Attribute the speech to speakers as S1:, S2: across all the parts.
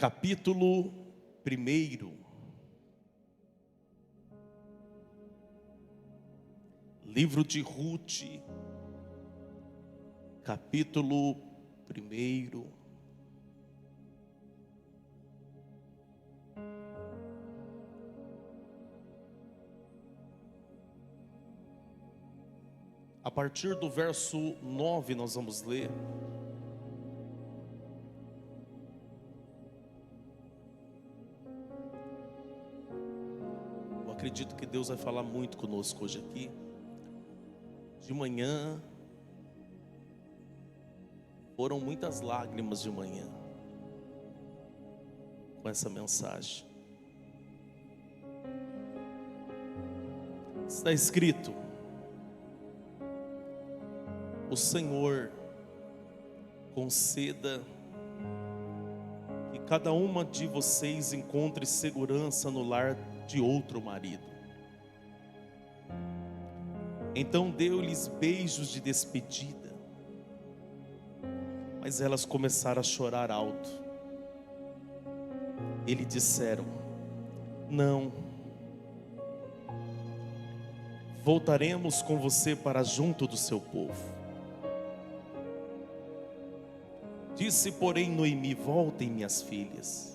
S1: capítulo 1. Livro de Ruth, capítulo 1. A partir do verso 9 nós vamos ler. Eu acredito que Deus vai falar muito conosco hoje aqui. De manhã, foram muitas lágrimas de manhã com essa mensagem. Está escrito: o Senhor conceda que cada uma de vocês encontre segurança no lar de outro marido. Então deu-lhes beijos de despedida, mas elas começaram a chorar alto. E lhe disseram: não, voltaremos com você para junto do seu povo. Disse, porém, Noemi: voltem, minhas filhas.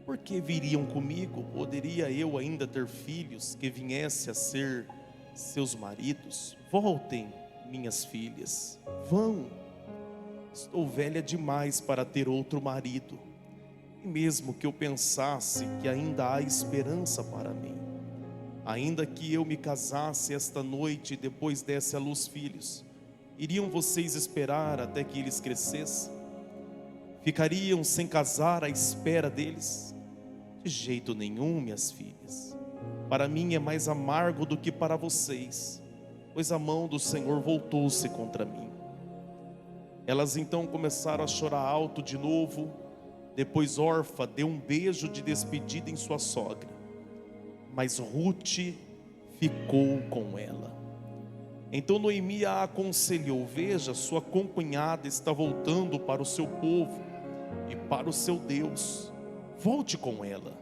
S1: Por que viriam comigo? Poderia eu ainda ter filhos que viessem a ser seus maridos? Voltem, minhas filhas, vão. Estou velha demais para ter outro marido. E mesmo que eu pensasse que ainda há esperança para mim, ainda que eu me casasse esta noite e depois desse à luz filhos, iriam vocês esperar até que eles crescessem? Ficariam sem casar à espera deles? De jeito nenhum, minhas filhas. Para mim é mais amargo do que para vocês, pois a mão do Senhor voltou-se contra mim. Elas então começaram a chorar alto de novo. Depois Orfa deu um beijo de despedida em sua sogra, mas Ruth ficou com ela. Então Noemi a aconselhou: veja, sua concunhada está voltando para o seu povo e para o seu Deus, volte com ela.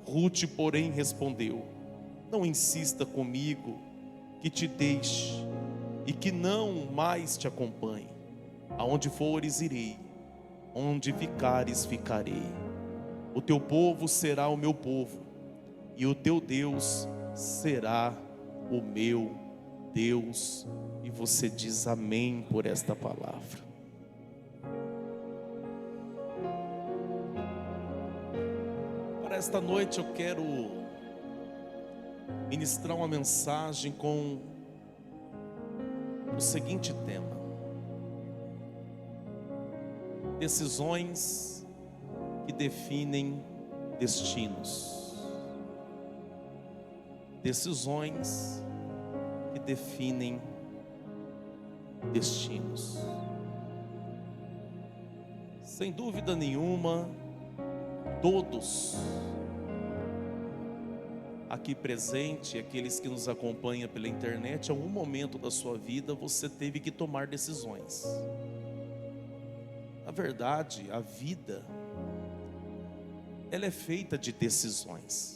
S1: Ruth, porém, respondeu: não insista comigo que te deixe e que não mais te acompanhe. Aonde fores irei, onde ficares ficarei. O teu povo será o meu povo e o teu Deus será o meu Deus. E você diz amém por esta palavra. Para esta noite eu quero ministrar uma mensagem com o seguinte tema: decisões que definem destinos. Decisões que definem destinos. Sem dúvida nenhuma, todos aqui presentes, aqueles que nos acompanham pela internet, em algum momento da sua vida você teve que tomar decisões. Na verdade, a vida, ela é feita de decisões.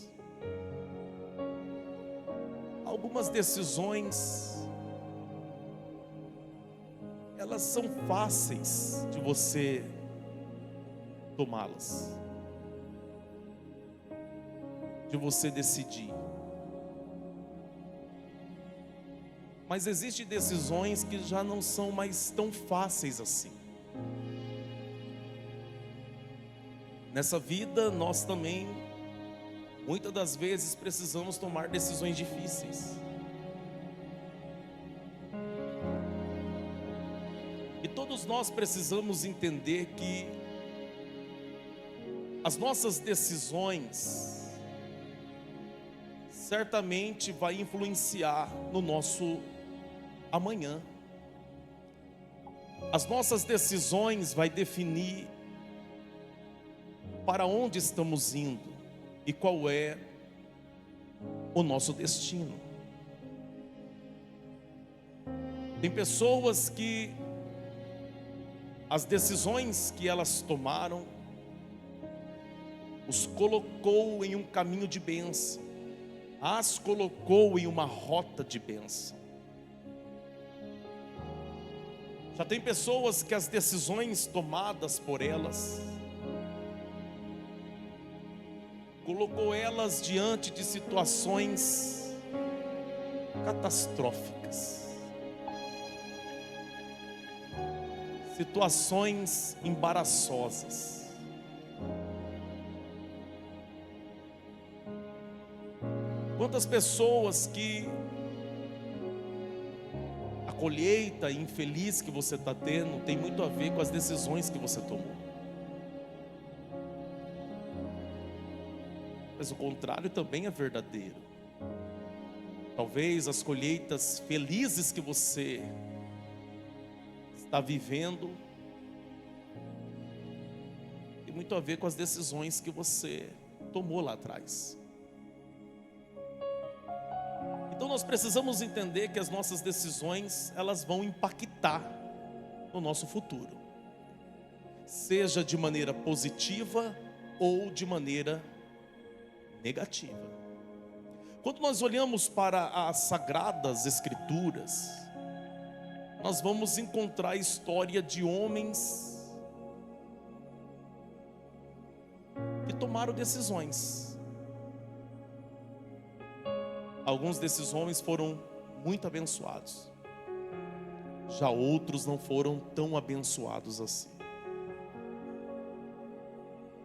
S1: Algumas decisões, elas são fáceis de você tomá-las, de você decidir. Mas existem decisões que já não são mais tão fáceis assim. Nessa vida nós também, muitas das vezes, precisamos tomar decisões difíceis. E todos nós precisamos entender que as nossas decisões certamente vai influenciar no nosso amanhã. As nossas decisões vai definir para onde estamos indo e qual é o nosso destino. Tem pessoas que as decisões que elas tomaram os colocou em um caminho de bênção, as colocou em uma rota de bênção. Já tem pessoas que as decisões tomadas por elas colocou elas diante de situações catastróficas, situações embaraçosas. Quantas pessoas que a colheita infeliz que você está tendo tem muito a ver com as decisões que você tomou. Mas o contrário também é verdadeiro. Talvez as colheitas felizes que você está vivendo tem muito a ver com as decisões que você tomou lá atrás. Então nós precisamos entender que as nossas decisões, elas vão impactar no nosso futuro, seja de maneira positiva ou de maneira negativa. Quando nós olhamos para as Sagradas Escrituras, nós vamos encontrar a história de homens que tomaram decisões. Alguns desses homens foram muito abençoados, já outros não foram tão abençoados assim.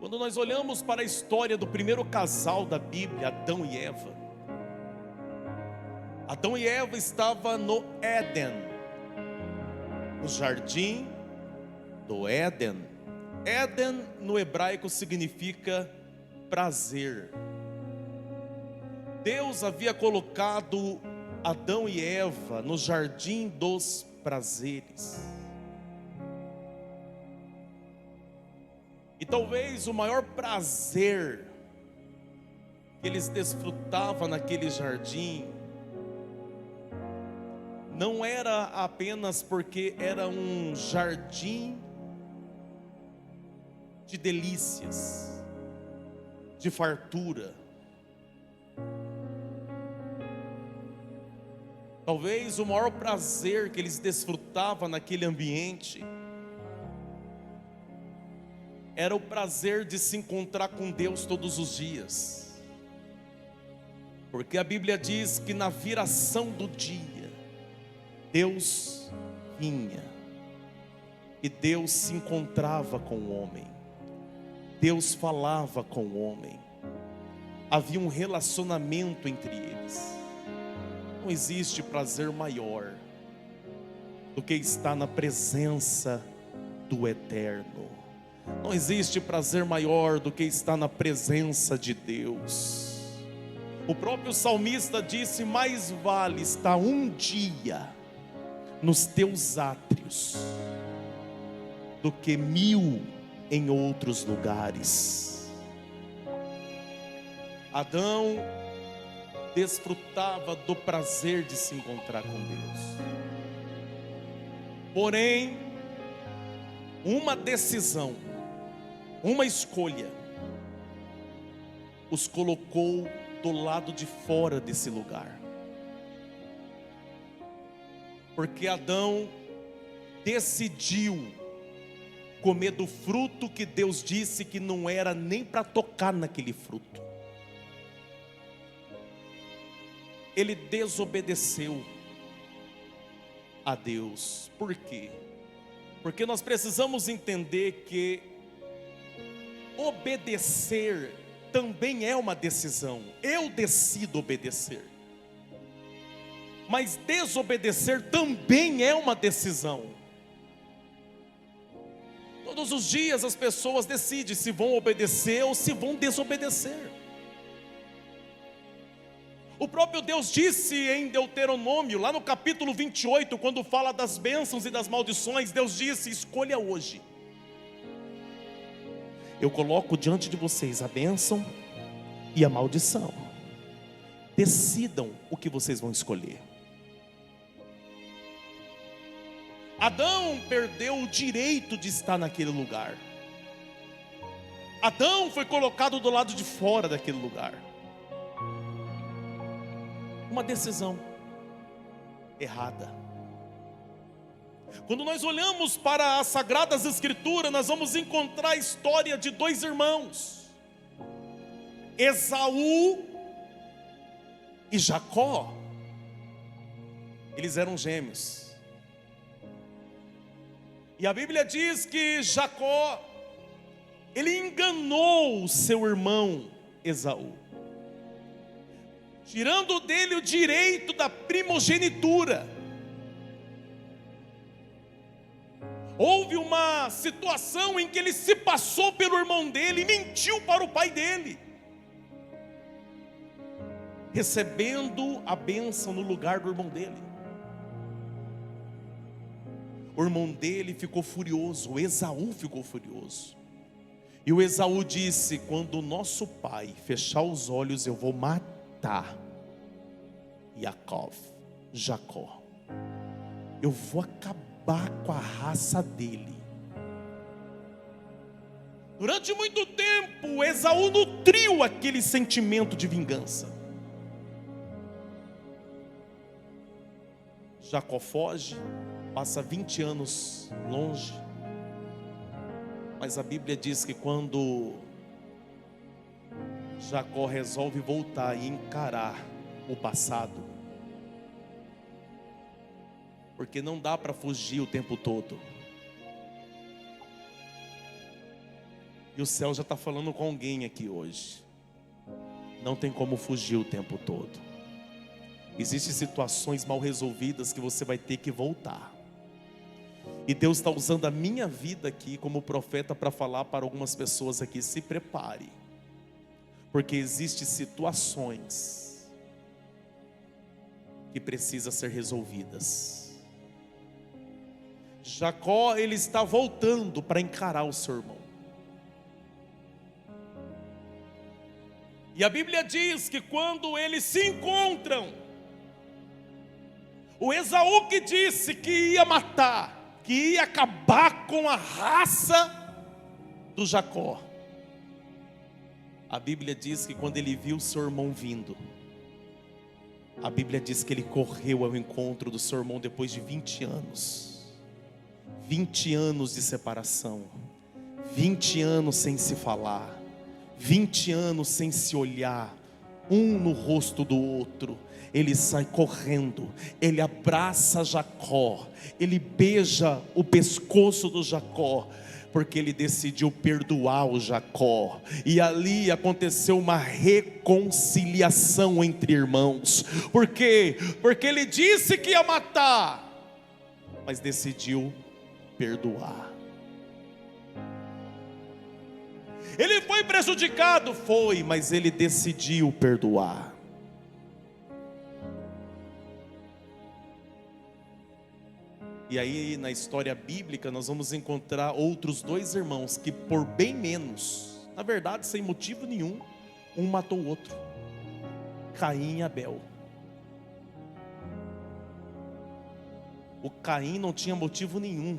S1: Quando nós olhamos para a história do primeiro casal da Bíblia, Adão e Eva, Adão e Eva estavam no Éden, no jardim do Éden. Éden no hebraico significa prazer. Deus havia colocado Adão e Eva no jardim dos prazeres. E talvez o maior prazer que eles desfrutavam naquele jardim não era apenas porque era um jardim de delícias, de fartura. Talvez o maior prazer que eles desfrutavam naquele ambiente era o prazer de se encontrar com Deus todos os dias. Porque a Bíblia diz que na viração do dia, Deus vinha e Deus se encontrava com o homem. Deus falava com o homem. Havia um relacionamento entre eles. Não existe prazer maior do que estar na presença do Eterno. Não existe prazer maior do que estar na presença de Deus. O próprio salmista disse: mais vale estar um dia nos teus átrios do que 1000 em outros lugares. Adão desfrutava do prazer de se encontrar com Deus. Porém, uma decisão, uma escolha, os colocou do lado de fora desse lugar. Porque Adão decidiu comer do fruto que Deus disse que não era nem para tocar naquele fruto. Ele desobedeceu a Deus. Por quê? Porque nós precisamos entender que obedecer também é uma decisão. Eu decido obedecer. Mas desobedecer também é uma decisão. Todos os dias as pessoas decidem se vão obedecer ou se vão desobedecer. O próprio Deus disse em Deuteronômio, lá no capítulo 28, quando fala das bênçãos e das maldições, Deus disse: escolha hoje. Eu coloco diante de vocês a bênção e a maldição. Decidam o que vocês vão escolher. Adão perdeu o direito de estar naquele lugar. Adão foi colocado do lado de fora daquele lugar. Uma decisão errada. Quando nós olhamos para as Sagradas Escrituras, nós vamos encontrar a história de dois irmãos, Esaú e Jacó. Eles eram gêmeos. E a Bíblia diz que Jacó, ele enganou o seu irmão Esaú, tirando dele o direito da primogenitura. Houve uma situação em que ele se passou pelo irmão dele e mentiu para o pai dele, recebendo a bênção no lugar do irmão dele. O irmão dele ficou furioso, o Esaú ficou furioso. E o Esaú disse: quando o nosso pai fechar os olhos, eu vou matar Jacó. Eu vou acabar com a raça dele. Durante muito tempo, Esaú nutriu aquele sentimento de vingança. Jacó foge, passa 20 anos longe. Mas a Bíblia diz que quando Jacó resolve voltar e encarar o passado, porque não dá para fugir o tempo todo. E o céu já está falando com alguém aqui hoje. Não tem como fugir o tempo todo. Existem situações mal resolvidas que você vai ter que voltar. E Deus está usando a minha vida aqui como profeta para falar para algumas pessoas aqui: se prepare, porque existem situações que precisam ser resolvidas. Jacó, ele está voltando para encarar o seu irmão. E a Bíblia diz que quando eles se encontram, o Esaú que disse que ia matar, que ia acabar com a raça do Jacó, a Bíblia diz que quando ele viu o seu irmão vindo, a Bíblia diz que ele correu ao encontro do seu irmão depois de 20 anos. 20 anos de separação, 20 anos sem se falar, 20 anos sem se olhar, um no rosto do outro. Ele sai correndo, ele abraça Jacó, ele beija o pescoço do Jacó, porque ele decidiu perdoar o Jacó. E ali aconteceu uma reconciliação entre irmãos. Por quê? Porque ele disse que ia matar, mas decidiu perdoar. Ele foi prejudicado? Foi, mas ele decidiu perdoar. E aí na história bíblica nós vamos encontrar outros dois irmãos que por bem menos, na verdade sem motivo nenhum, um matou o outro. Caim e Abel. O Caim não tinha motivo nenhum.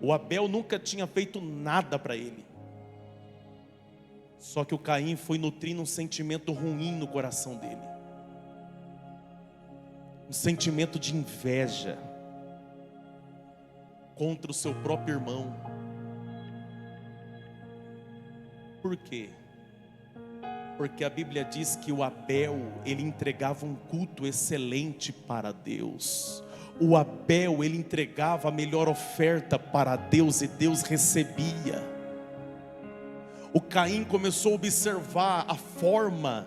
S1: O Abel nunca tinha feito nada para ele. Só que o Caim foi nutrindo um sentimento ruim no coração dele. Um sentimento de inveja contra o seu próprio irmão. Por quê? Porque a Bíblia diz que o Abel, ele entregava um culto excelente para Deus. O Abel, ele entregava a melhor oferta para Deus e Deus recebia. O Caim começou a observar a forma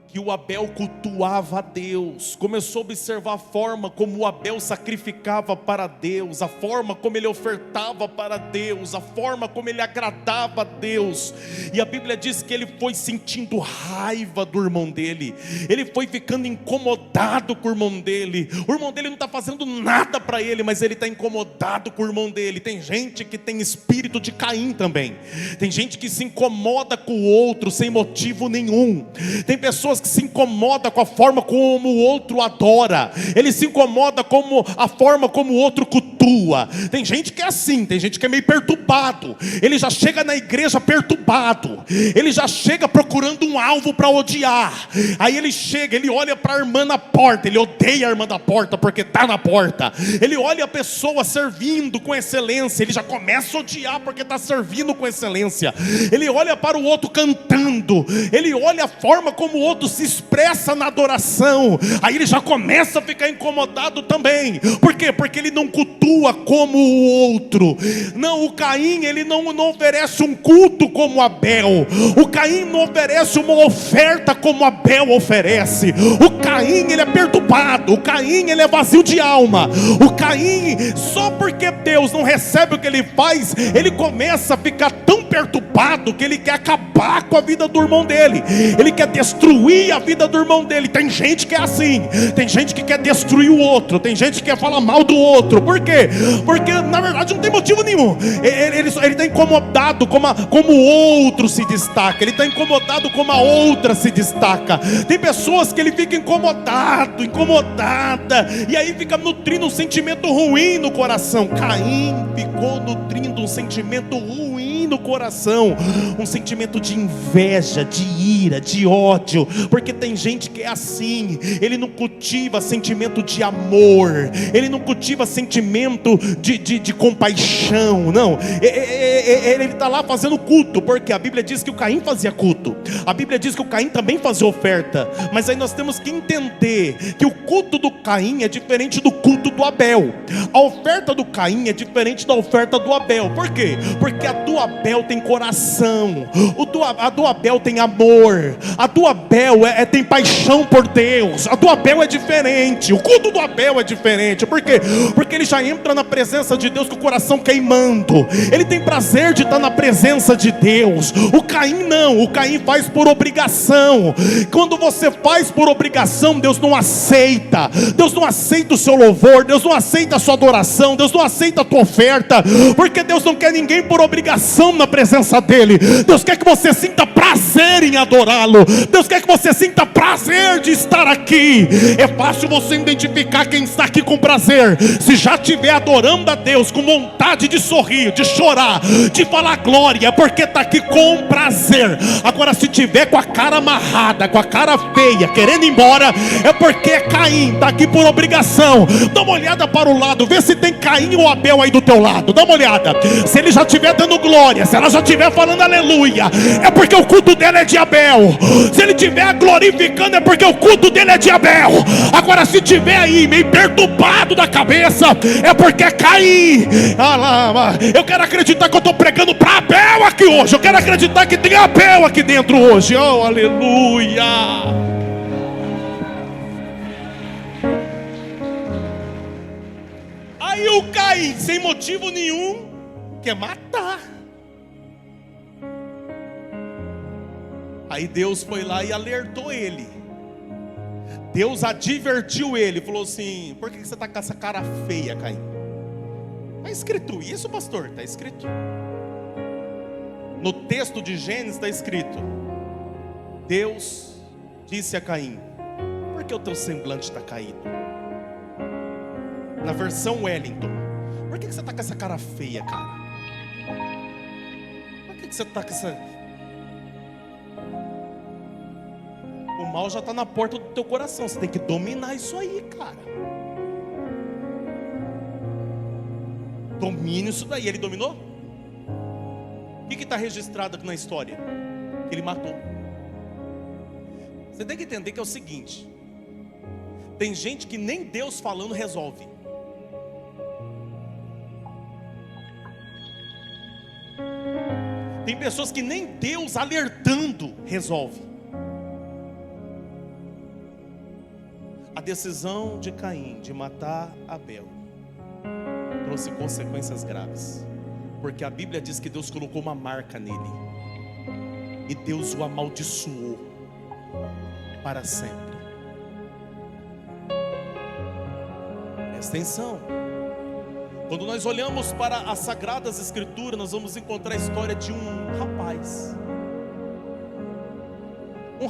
S1: que o Abel cultuava a Deus, começou a observar a forma como o Abel sacrificava para Deus, a forma como ele ofertava para Deus, a forma como ele agradava a Deus. E a Bíblia diz que ele foi sentindo raiva do irmão dele, ele foi ficando incomodado com o irmão dele não está fazendo nada para ele, mas ele está incomodado com o irmão dele. Tem gente que tem espírito de Caim também, tem gente que se incomoda com o outro sem motivo nenhum, tem pessoas que se incomoda com a forma como o outro adora, ele se incomoda com a forma como o outro cultua, cultua. Tem gente que é assim, tem gente que é meio perturbado. Ele já chega na igreja perturbado. Ele já chega procurando um alvo para odiar. Aí ele chega, ele olha para a irmã na porta. Ele odeia a irmã da porta porque está na porta. Ele olha a pessoa servindo com excelência. Ele já começa a odiar porque está servindo com excelência. Ele olha para o outro cantando. Ele olha a forma como o outro se expressa na adoração. Aí ele já começa a ficar incomodado também. Por quê? Porque ele não cultua como o outro. Não, o Caim, ele não oferece um culto como Abel. O Caim não oferece uma oferta como Abel oferece. O Caim, ele é perturbado. O Caim, ele é vazio de alma. O Caim, só porque Deus não recebe o que ele faz, ele começa a ficar tão perturbado que ele quer acabar com a vida do irmão dele. Ele quer destruir a vida do irmão dele. Tem gente que é assim. Tem gente que quer destruir o outro. Tem gente que quer falar mal do outro. Por quê? Porque na verdade não tem motivo nenhum. Ele está incomodado como o outro se destaca. Ele está incomodado como a outra se destaca. Tem pessoas que ele fica incomodado, incomodada, e aí fica nutrindo um sentimento ruim no coração. Caim ficou nutrindo um sentimento ruim no coração, um sentimento de inveja, de ira, de ódio, porque tem gente que é assim. Ele não cultiva sentimento de amor, ele não cultiva sentimento de compaixão, não. Ele está lá fazendo culto, porque a Bíblia diz que o Caim fazia culto, a Bíblia diz que o Caim também fazia oferta, mas aí nós temos que entender que o culto do Caim é diferente do culto do Abel. A oferta do Caim é diferente da oferta do Abel. Por quê? Porque a do Abel tem coração, a do Abel tem amor, a do Abel tem paixão por Deus. A do Abel é diferente, o culto do Abel é diferente. Por quê? Porque ele já entra na presença de Deus com o coração queimando. Ele tem prazer de estar na presença de Deus. O Caim não, o Caim faz por obrigação. Quando você faz por obrigação, Deus não aceita. Deus não aceita o seu louvor, Deus não aceita a sua adoração, Deus não aceita a tua oferta, porque Deus não quer ninguém por obrigação na presença dele. Deus quer que você sinta prazer em adorá-lo. Deus quer que você sinta prazer de estar aqui. É fácil você identificar quem está aqui com prazer. Se já estiver adorando a Deus com vontade de sorrir, de chorar, de falar glória, é porque está aqui com prazer. Agora, se tiver com a cara amarrada, com a cara feia, querendo ir embora, é porque é Caim, está aqui por obrigação. Dá uma olhada para o lado, vê se tem Caim ou Abel aí do teu lado. Dá uma olhada. Se ele já estiver dando glória, se ela já estiver falando aleluia, é porque o culto dela é de Abel. Se ele estiver glorificando, é porque o culto dele é de Abel. Agora, se estiver aí meio perturbado da cabeça, é porque é Caim. Eu quero acreditar que eu estou pregando para Abel aqui hoje. Eu quero acreditar que tem Abel aqui dentro hoje. Oh, aleluia. Aí o Caim, sem motivo nenhum, quer matar. Aí Deus foi lá e alertou ele. Deus advertiu ele, falou assim: por que você está com essa cara feia, Caim? Está escrito isso, pastor? Está escrito. No texto de Gênesis está escrito: Deus disse a Caim: por que o teu semblante está caído? Na versão Wellington: por que você está com essa cara feia, cara? Por que você está com essa... O mal já está na porta do teu coração. Você tem que dominar isso aí, cara. Domine isso daí. Ele dominou? O que está registrado aqui na história? Que ele matou. Você tem que entender que é o seguinte: tem gente que nem Deus falando resolve. Tem pessoas que nem Deus alertando resolve. A decisão de Caim de matar Abel trouxe consequências graves, porque a Bíblia diz que Deus colocou uma marca nele, e Deus o amaldiçoou para sempre. Presta atenção. Quando nós olhamos para as Sagradas Escrituras, nós vamos encontrar a história de um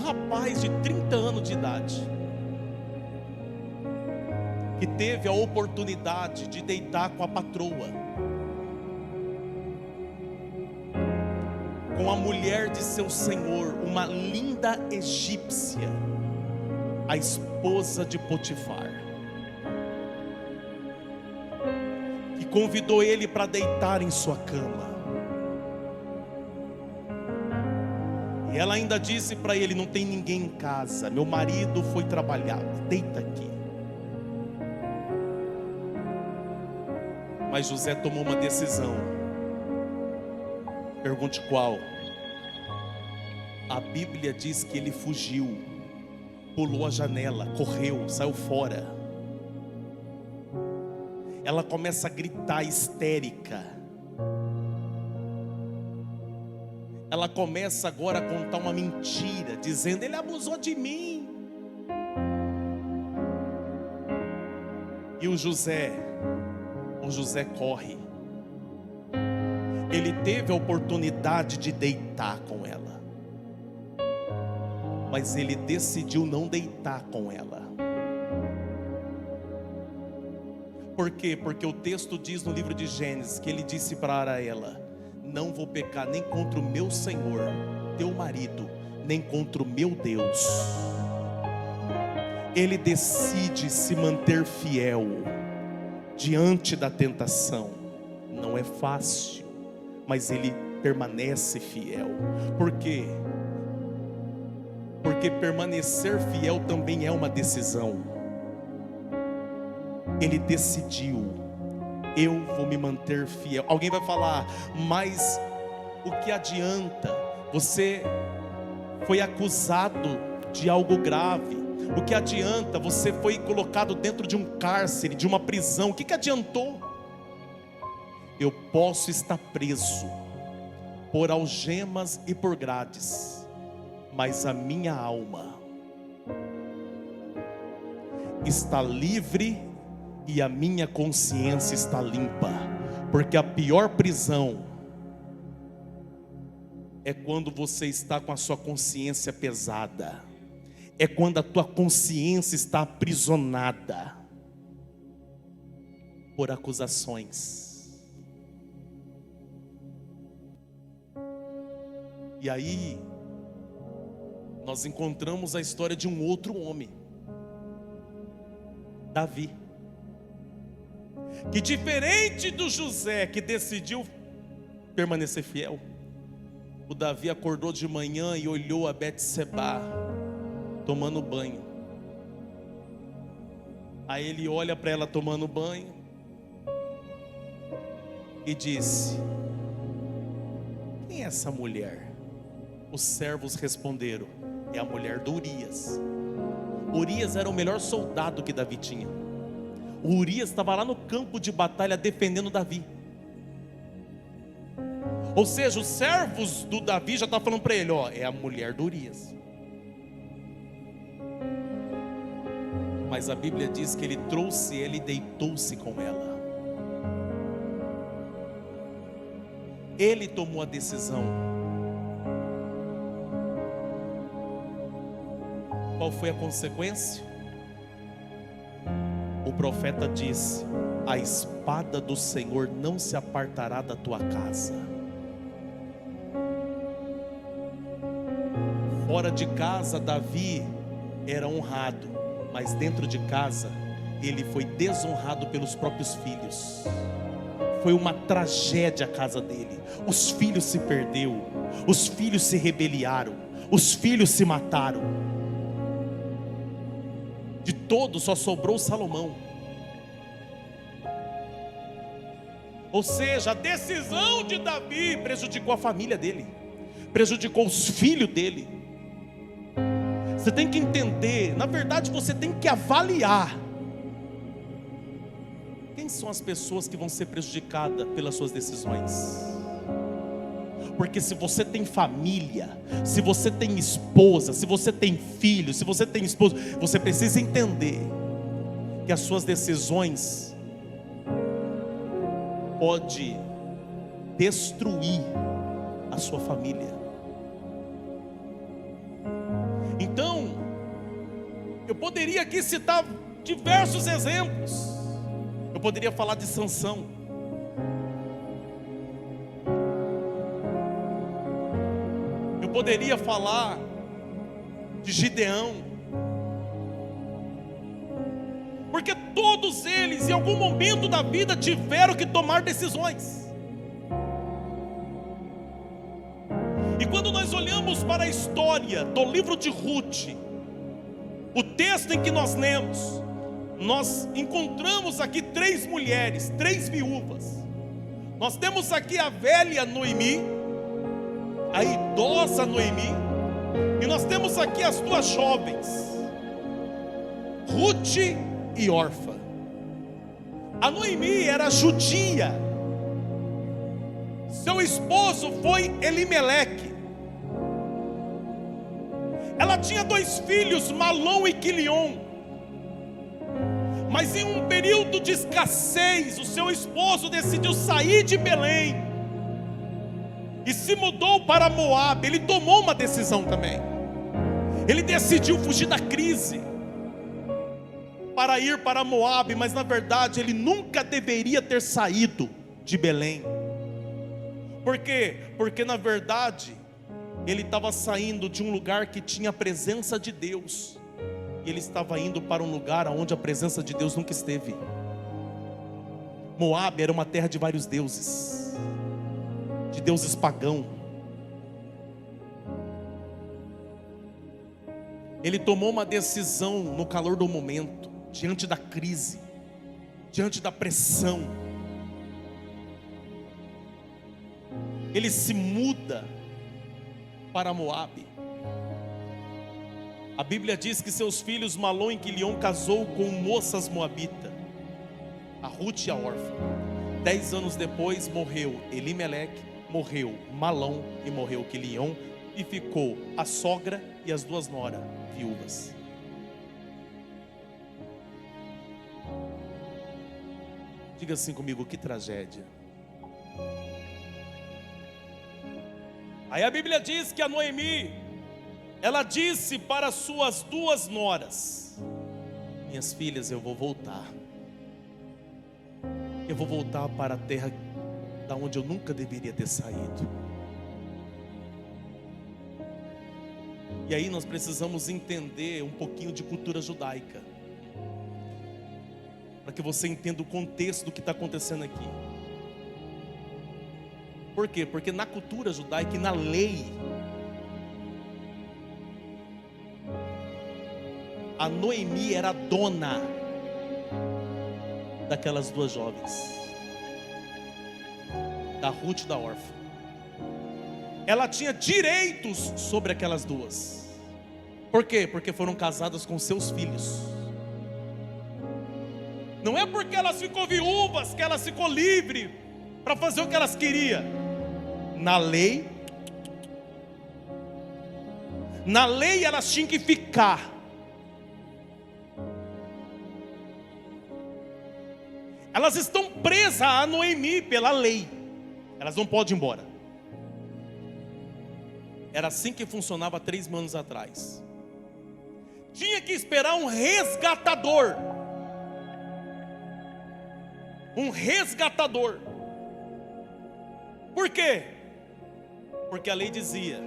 S1: rapaz de 30 anos de idade. que teve a oportunidade de deitar com a patroa, com a mulher de seu senhor, uma linda egípcia, a esposa de Potifar, que convidou ele para deitar em sua cama. E ela ainda disse para ele: não tem ninguém em casa, meu marido foi trabalhar, deita aqui. Mas José tomou uma decisão. Pergunte qual? A Bíblia diz que ele fugiu, pulou a janela, correu, saiu fora. Ela começa a gritar histérica. Ela começa agora a contar uma mentira, dizendo: ele abusou de mim. E o José corre. Ele teve a oportunidade de deitar com ela, mas ele decidiu não deitar com ela. Por quê? Porque o texto diz no livro de Gênesis que ele disse para ela: não vou pecar nem contra o meu Senhor, teu marido, nem contra o meu Deus. Ele decide se manter fiel diante da tentação. Não é fácil, mas ele permanece fiel. Por quê? Porque permanecer fiel também é uma decisão. Ele decidiu: eu vou me manter fiel. Alguém vai falar: mas o que adianta? Você foi acusado de algo grave. O que adianta? Você foi colocado dentro de um cárcere, de uma prisão. O que adiantou? Eu posso estar preso por algemas e por grades, mas a minha alma está livre e a minha consciência está limpa. Porque a pior prisão é quando você está com a sua consciência pesada. É quando a tua consciência está aprisionada por acusações. E aí nós encontramos a história de um outro homem, Davi, que diferente do José, que decidiu permanecer fiel, o Davi acordou de manhã e olhou a Betseba tomando banho. Aí ele olha para ela tomando banho e disse: quem é essa mulher? Os servos responderam: é a mulher de Urias. Urias era o melhor soldado que Davi tinha. O Urias estava lá no campo de batalha defendendo Davi. Ou seja, os servos do Davi já estavam falando para ele: ó, é a mulher de Urias. Mas a Bíblia diz que ele trouxe ela e deitou-se com ela. Ele tomou a decisão. Qual foi a consequência? O profeta disse: a espada do Senhor não se apartará da tua casa. Fora de casa, Davi era honrado, mas dentro de casa, ele foi desonrado pelos próprios filhos. Foi uma tragédia a casa dele. Os filhos se perderam, os filhos se rebeliaram, os filhos se mataram. De todos só sobrou Salomão. Ou seja, a decisão de Davi prejudicou a família dele, prejudicou os filhos dele. Você tem que entender, na verdade você tem que avaliar quem são as pessoas que vão ser prejudicadas pelas suas decisões. Porque se você tem família, se você tem esposa, se você tem filho, se você tem esposo, você precisa entender que as suas decisões podem destruir a sua família. Então, eu poderia aqui citar diversos exemplos. Eu poderia falar de Sansão. Eu poderia falar de Gideão. Porque todos eles, em algum momento da vida, tiveram que tomar decisões. E quando nós olhamos para a história do livro de Ruth, o texto em que nós lemos, nós encontramos aqui 3 mulheres, 3 viúvas. Nós temos aqui a velha Noemi, a idosa Noemi, e nós temos aqui as 2 jovens, Ruth e Orfa. A Noemi era judia. Seu esposo foi Elimeleque. Ela tinha 2 filhos, Malom e Quilion. Mas em um período de escassez, o seu esposo decidiu sair de Belém e se mudou para Moabe. Ele tomou uma decisão também. Ele decidiu fugir da crise para ir para Moabe, mas na verdade ele nunca deveria ter saído de Belém. Por quê? Porque na verdade ele estava saindo de um lugar que tinha a presença de Deus, e ele estava indo para um lugar onde a presença de Deus nunca esteve. Moabe era uma terra de vários deuses, de deuses pagãos. Ele tomou uma decisão no calor do momento, diante da crise, diante da pressão. Ele se muda para Moabe. A Bíblia diz que seus filhos Malom e Quilion casou com moças moabitas, a Ruth e a Orfa. 10 anos depois morreu Elimeleque, morreu Malom e morreu Quilion, e ficou a sogra e as 2 noras viúvas. Diga assim comigo: que tragédia. Aí a Bíblia diz que a Noemi, ela disse para suas 2 noras: minhas filhas, eu vou voltar. Eu vou voltar para a terra da onde eu nunca deveria ter saído. E aí nós precisamos entender um pouquinho de cultura judaica, para que você entenda o contexto do que está acontecendo aqui. Por quê? Porque na cultura judaica e na lei, a Noemi era dona daquelas 2 jovens, da Ruth e da Orfa. Ela tinha direitos sobre aquelas 2. Por quê? Porque foram casadas com seus filhos. Não é porque elas ficou viúvas que elas ficou livre para fazer o que elas queriam. Na lei elas tinham que ficar. Elas estão presas a Noemi pela lei. Elas não podem ir embora. Era assim que funcionava 3 anos atrás. Tinha que esperar um resgatador. Um resgatador. Por quê? Porque a lei dizia: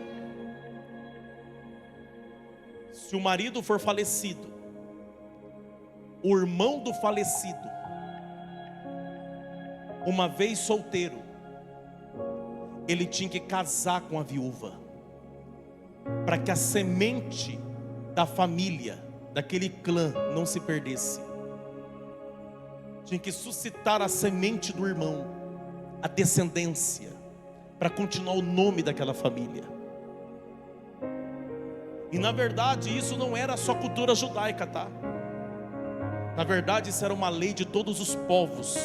S1: se o marido for falecido, o irmão do falecido, uma vez solteiro, ele tinha que casar com a viúva, para que a semente da família, daquele clã, não se perdesse. Tinha que suscitar a semente do irmão, a descendência, para continuar o nome daquela família. E na verdade isso não era só cultura judaica, tá? Na verdade isso era uma lei de todos os povos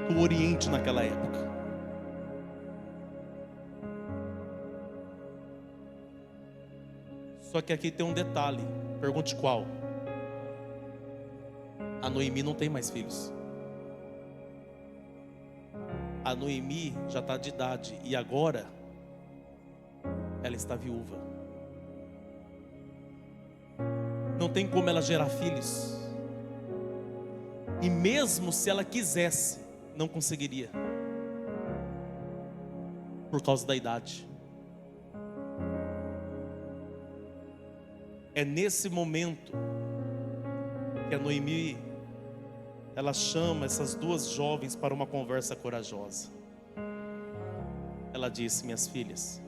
S1: do Oriente naquela época. Só que aqui tem um detalhe, pergunte qual? A Noemi não tem mais filhos. A Noemi já está de idade e agora ela está viúva. Não tem como ela gerar filhos. E mesmo se ela quisesse, não conseguiria, por causa da idade. É nesse momento que a Noemi, ela chama essas duas jovens para uma conversa corajosa. Ela disse: minhas filhas,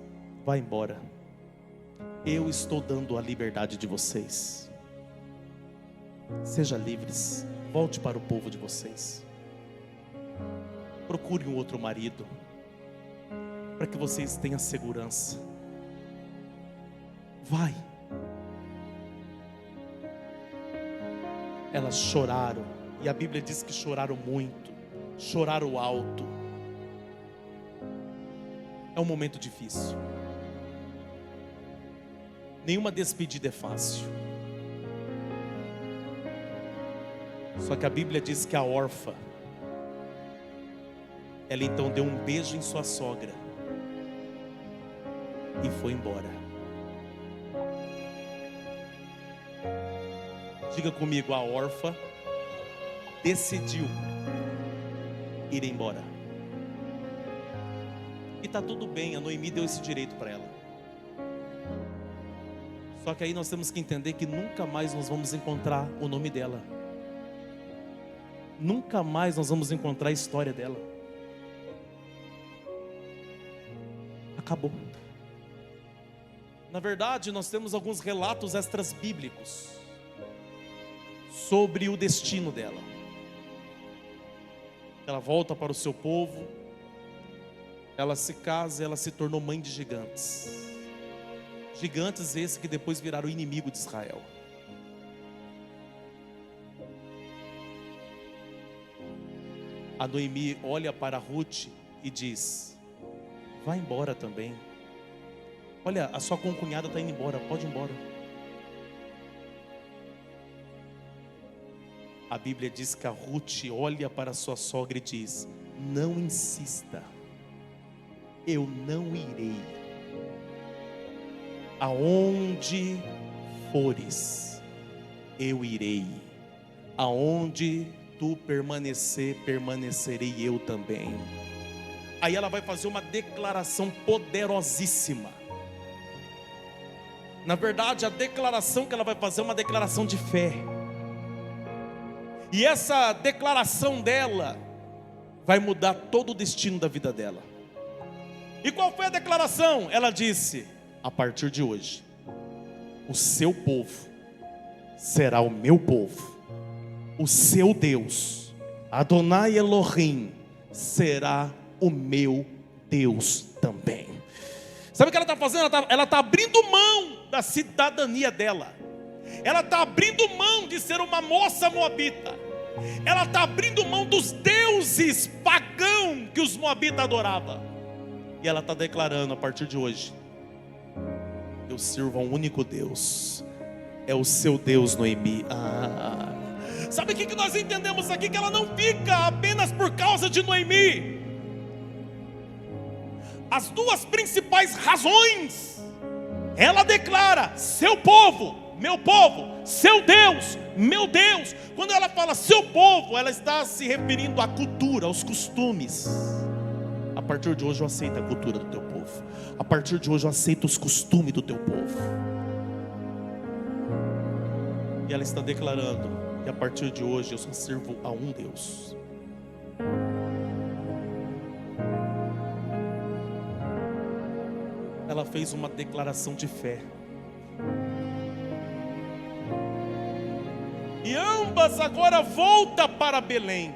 S1: vá embora. Eu estou dando a liberdade de vocês. Sejam livres. Volte para o povo de vocês. Procure um outro marido, para que vocês tenham segurança. Vai. Elas choraram, e a Bíblia diz que choraram muito, choraram alto. É um momento difícil. Nenhuma despedida é fácil. Só que a Bíblia diz que a órfã, ela então deu um beijo em sua sogra e foi embora. Diga comigo: a órfã decidiu ir embora. E está tudo bem, a Noemi deu esse direito para ela. Só que aí nós temos que entender que nunca mais nós vamos encontrar o nome dela. Nunca mais nós vamos encontrar a história dela. Acabou. Na verdade, nós temos alguns relatos extras bíblicos sobre o destino dela. Ela volta para o seu povo, ela se casa, ela se tornou mãe de gigantes. Gigantes esses que depois viraram inimigo de Israel. A Noemi olha para Ruth e diz: vá embora também. Olha, a sua concunhada está indo embora, pode ir embora. A Bíblia diz que a Ruth olha para sua sogra e diz: não insista, eu não irei. Aonde fores, eu irei. Aonde tu permanecer, permanecerei eu também. Aí ela vai fazer uma declaração poderosíssima. Na verdade, a declaração que ela vai fazer é uma declaração de fé. E essa declaração dela vai mudar todo o destino da vida dela. E qual foi a declaração? Ela disse: a partir de hoje, o seu povo será o meu povo. O seu Deus, Adonai Elohim, será o meu Deus também. Sabe o que ela está fazendo? Ela está abrindo mão da cidadania dela. Ela está abrindo mão de ser uma moça moabita. Ela está abrindo mão dos deuses pagãos que os moabitas adoravam. E ela está declarando: a partir de hoje, eu sirvo a um único Deus. É o seu Deus, Noemi. Sabe o que nós entendemos aqui? Que ela não fica apenas por causa de Noemi. As duas principais razões, ela declara: seu povo, meu povo, seu Deus, meu Deus. Quando ela fala seu povo, ela está se referindo à cultura, aos costumes. A partir de hoje eu aceito a cultura do teu povo. A partir de hoje eu aceito os costumes do teu povo. E ela está declarando que a partir de hoje eu só sirvo a um Deus. Ela fez uma declaração de fé. E ambas agora voltam para Belém.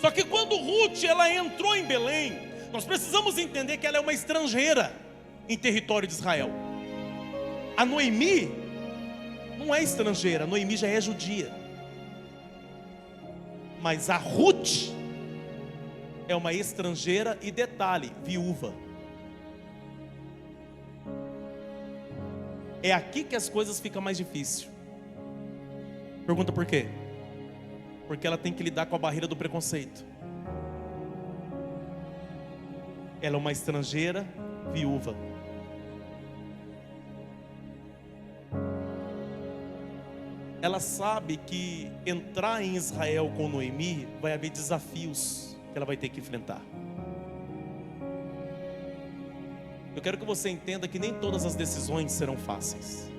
S1: Só que quando Ruth ela entrou em Belém, nós precisamos entender que ela é uma estrangeira em território de Israel. A Noemi não é estrangeira, a Noemi já é judia. Mas a Ruth é uma estrangeira e, detalhe, viúva. É aqui que as coisas ficam mais difíceis. Pergunta por quê? Porque ela tem que lidar com a barreira do preconceito. Ela é uma estrangeira viúva. ela sabe que entrar em Israel com Noemi vai haver desafios que ela vai ter que enfrentar. Eu quero que você entenda que nem todas as decisões serão fáceis.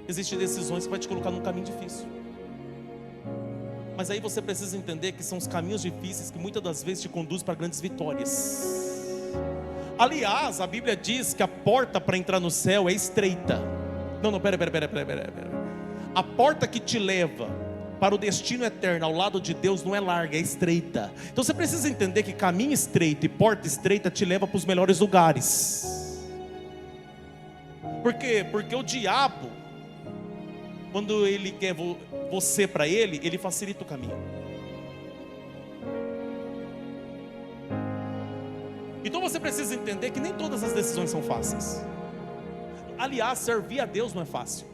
S1: Existem decisões que vai te colocar num caminho difícil. Mas aí você precisa entender que são os caminhos difíceis que muitas das vezes te conduzem para grandes vitórias. Aliás, a Bíblia diz que a porta para entrar no céu é estreita. Não, pera. A porta que te leva para o destino eterno ao lado de Deus não é larga, é estreita. Então você precisa entender que caminho estreito e porta estreita te leva para os melhores lugares. Por quê? Porque o diabo, quando ele quer você para ele, ele facilita o caminho. Então você precisa entender que nem todas as decisões são fáceis. Aliás, servir a Deus não é fácil.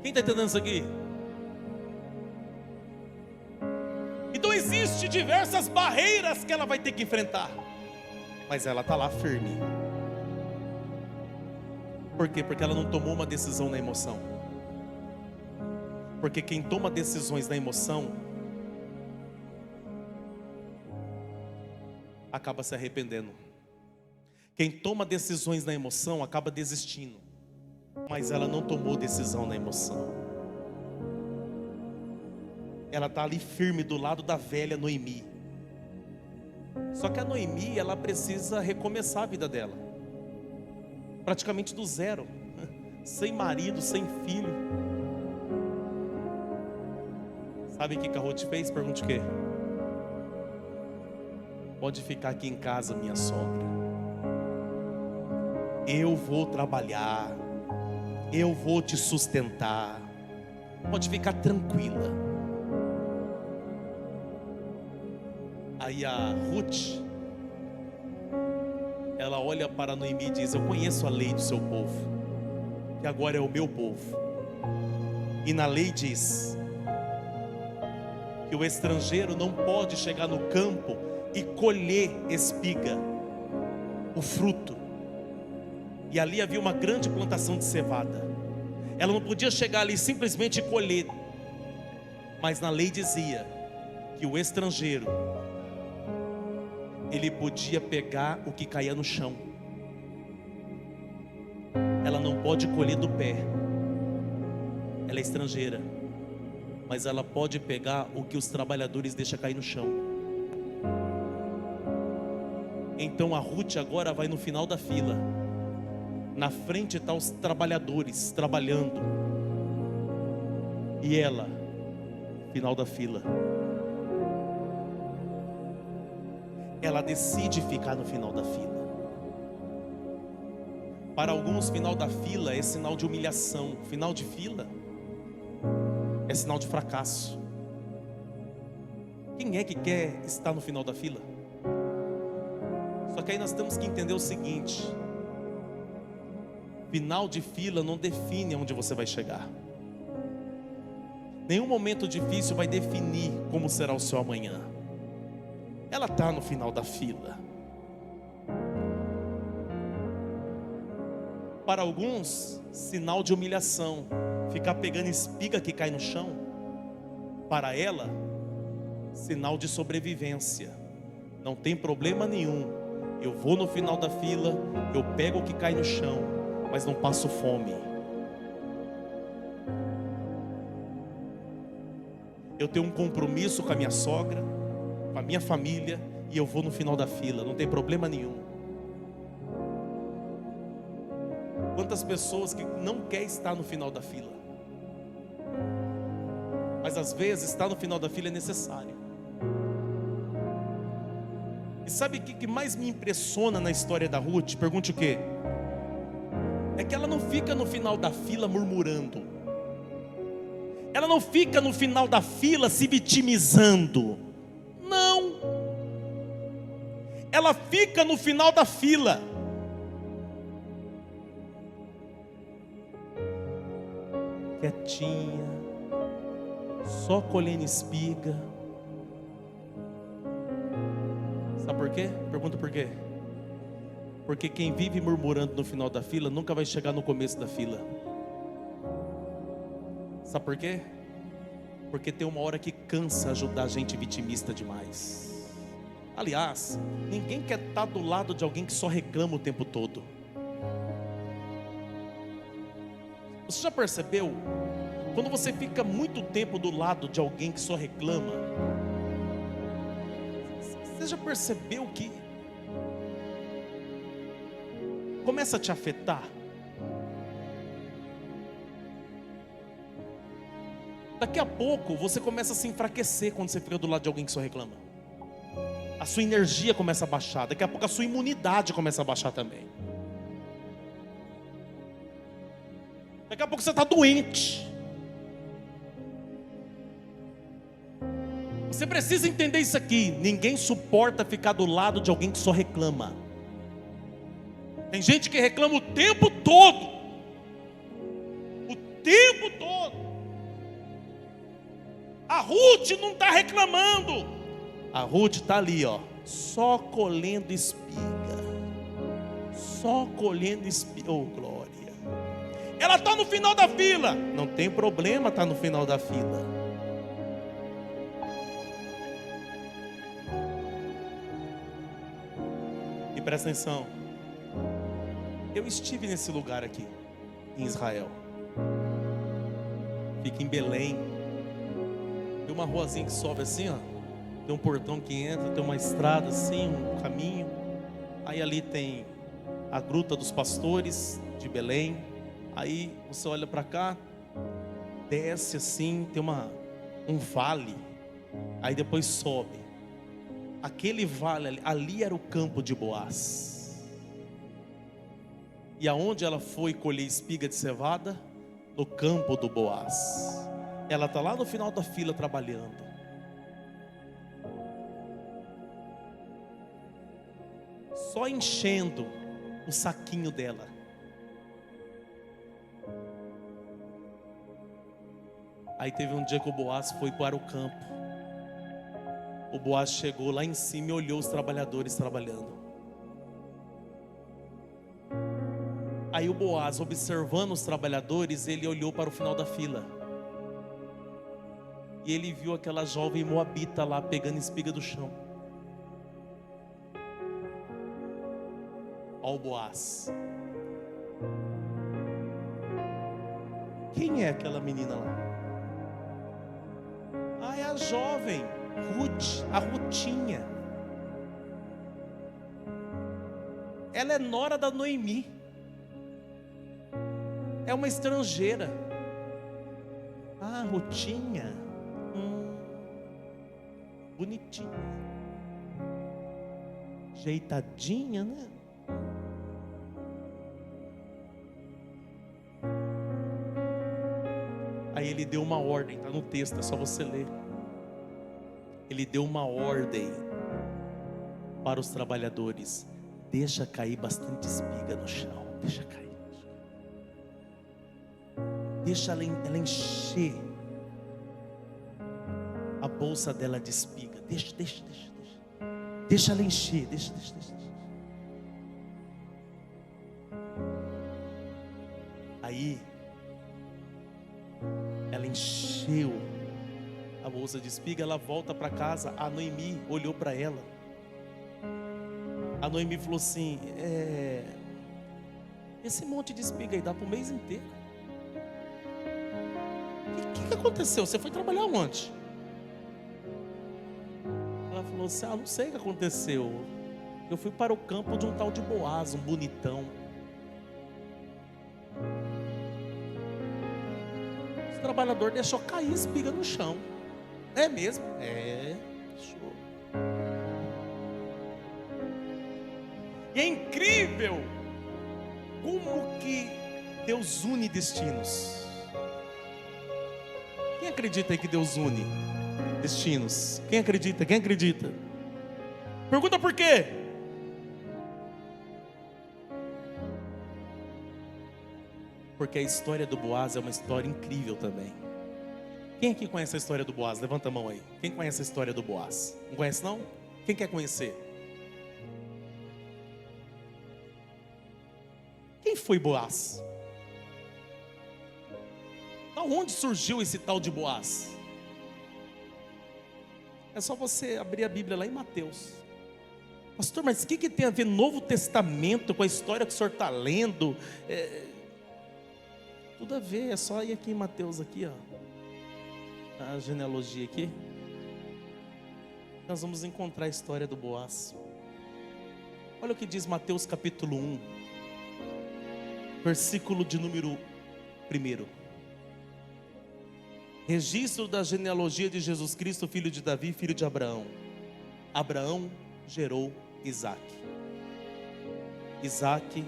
S1: Quem está entendendo isso aqui? Então existem diversas barreiras que ela vai ter que enfrentar, mas ela está lá firme. Por quê? Porque ela não tomou uma decisão na emoção. Porque quem toma decisões na emoção acaba se arrependendo. Quem toma decisões na emoção acaba desistindo. Mas ela não tomou decisão na emoção. Ela está ali firme do lado da velha Noemi. Só que a Noemi, ela precisa recomeçar a vida dela, praticamente do zero, sem marido, sem filho. Sabe o que a Ruth fez? Pergunte o quê? Pode ficar aqui em casa, minha sogra. Eu vou trabalhar, eu vou te sustentar, pode ficar tranquila. Aí a Ruth, ela olha para Noemi e diz: eu conheço a lei do seu povo, que agora é o meu povo. E na lei diz que o estrangeiro não pode chegar no campo e colher espiga, o fruto. E ali havia uma grande plantação de cevada. Ela não podia chegar ali simplesmente e colher. Mas na lei dizia que o estrangeiro, ele podia pegar o que caía no chão. Ela não pode colher do pé. Ela é estrangeira. Mas ela pode pegar o que os trabalhadores deixam cair no chão. Então a Ruth agora vai no final da fila. Na frente estão os trabalhadores trabalhando. E ela, final da fila. Ela decide ficar no final da fila. Para alguns, final da fila é sinal de humilhação. Final de fila é sinal de fracasso. Quem é que quer estar no final da fila? Só que aí nós temos que entender o seguinte: final de fila não define aonde você vai chegar. Nenhum momento difícil vai definir como será o seu amanhã. Ela está no final da fila. Para alguns, sinal de humilhação, ficar pegando espiga que cai no chão. Para ela, sinal de sobrevivência. Não tem problema nenhum, eu vou no final da fila, eu pego o que cai no chão, mas não passo fome. Eu tenho um compromisso com a minha sogra, com a minha família, e eu vou no final da fila, não tem problema nenhum. Quantas pessoas que não querem estar no final da fila, mas às vezes estar no final da fila é necessário. E sabe o que mais me impressiona na história da Ruth? Pergunte o quê? É que ela não fica no final da fila murmurando. Ela não fica no final da fila se vitimizando. Não. Ela fica no final da fila. Quietinha, só colhendo espiga. Sabe por quê? Pergunta por quê? Porque quem vive murmurando no final da fila nunca vai chegar no começo da fila. Sabe por quê? Porque tem uma hora que cansa ajudar a gente vitimista demais. Aliás, ninguém quer estar do lado de alguém que só reclama o tempo todo. Você já percebeu? Quando você fica muito tempo do lado de alguém que só reclama, você já percebeu que começa a te afetar? Daqui a pouco você começa a se enfraquecer quando você fica do lado de alguém que só reclama. A sua energia começa a baixar. Daqui a pouco a sua imunidade começa a baixar também. Daqui a pouco você está doente. Você precisa entender isso aqui. Ninguém suporta ficar do lado de alguém que só reclama. Tem gente que reclama o tempo todo. O tempo todo. A Ruth não está reclamando. A Ruth está ali, ó, só colhendo espiga. Só colhendo espiga. Oh, glória. Ela está no final da fila. Não tem problema estar no final da fila. E presta atenção. Eu estive nesse lugar aqui, em Israel. Fica em Belém. Tem uma ruazinha que sobe assim, ó. Tem um portão que entra, tem uma estrada assim, um caminho. Aí ali tem a Gruta dos Pastores de Belém. Aí você olha para cá, desce assim, tem um vale. Aí depois sobe. Aquele vale ali era o campo de Boaz. E aonde ela foi colher espiga de cevada? No campo do Boaz. Ela está lá no final da fila trabalhando. Só enchendo o saquinho dela. Aí teve um dia que o Boaz foi para o campo. O Boaz chegou lá em cima e olhou os trabalhadores trabalhando. Aí o Boaz, observando os trabalhadores, ele olhou para o final da fila. E ele viu aquela jovem moabita lá pegando espiga do chão. Ó o Boaz. Quem é aquela menina lá? Ah, é a jovem Ruth, a Rutinha. Ela é nora da Noemi. É uma estrangeira. Ah, Rutinha. Bonitinha. Jeitadinha, né? Aí ele deu uma ordem, está no texto, é só você ler. Ele deu uma ordem para os trabalhadores: deixa cair bastante espiga no chão, deixa cair. Deixa ela encher a bolsa dela de espiga. Deixa ela encher, deixa. Aí ela encheu a bolsa de espiga. Ela volta para casa. A Noemi olhou para ela. A Noemi falou assim: esse monte de espiga aí dá para o mês inteiro. O que aconteceu? Você foi trabalhar onde? Ela falou assim: não sei o que aconteceu. Eu fui para o campo de um tal de Boaz, um bonitão. O trabalhador deixou cair espiga no chão. É mesmo? É. Show. E é incrível como que Deus une destinos. Quem acredita aí que Deus une destinos? Quem acredita? Quem acredita? Pergunta por quê? Porque a história do Boaz é uma história incrível também. Quem aqui conhece a história do Boaz? Levanta a mão aí. Quem conhece a história do Boaz? Não conhece não? Quem quer conhecer? foi Boaz? Da onde surgiu esse tal de Boaz? É só você abrir a Bíblia lá em Mateus. Pastor, mas o que tem a ver Novo Testamento com a história que o senhor está lendo? Tudo a ver, é só ir aqui em Mateus, aqui, ó, a genealogia aqui. Nós vamos encontrar a história do Boaz. Olha o que diz Mateus capítulo 1, versículo de número 1. Registro da genealogia de Jesus Cristo, filho de Davi, filho de Abraão. Abraão gerou Isaac. Isaac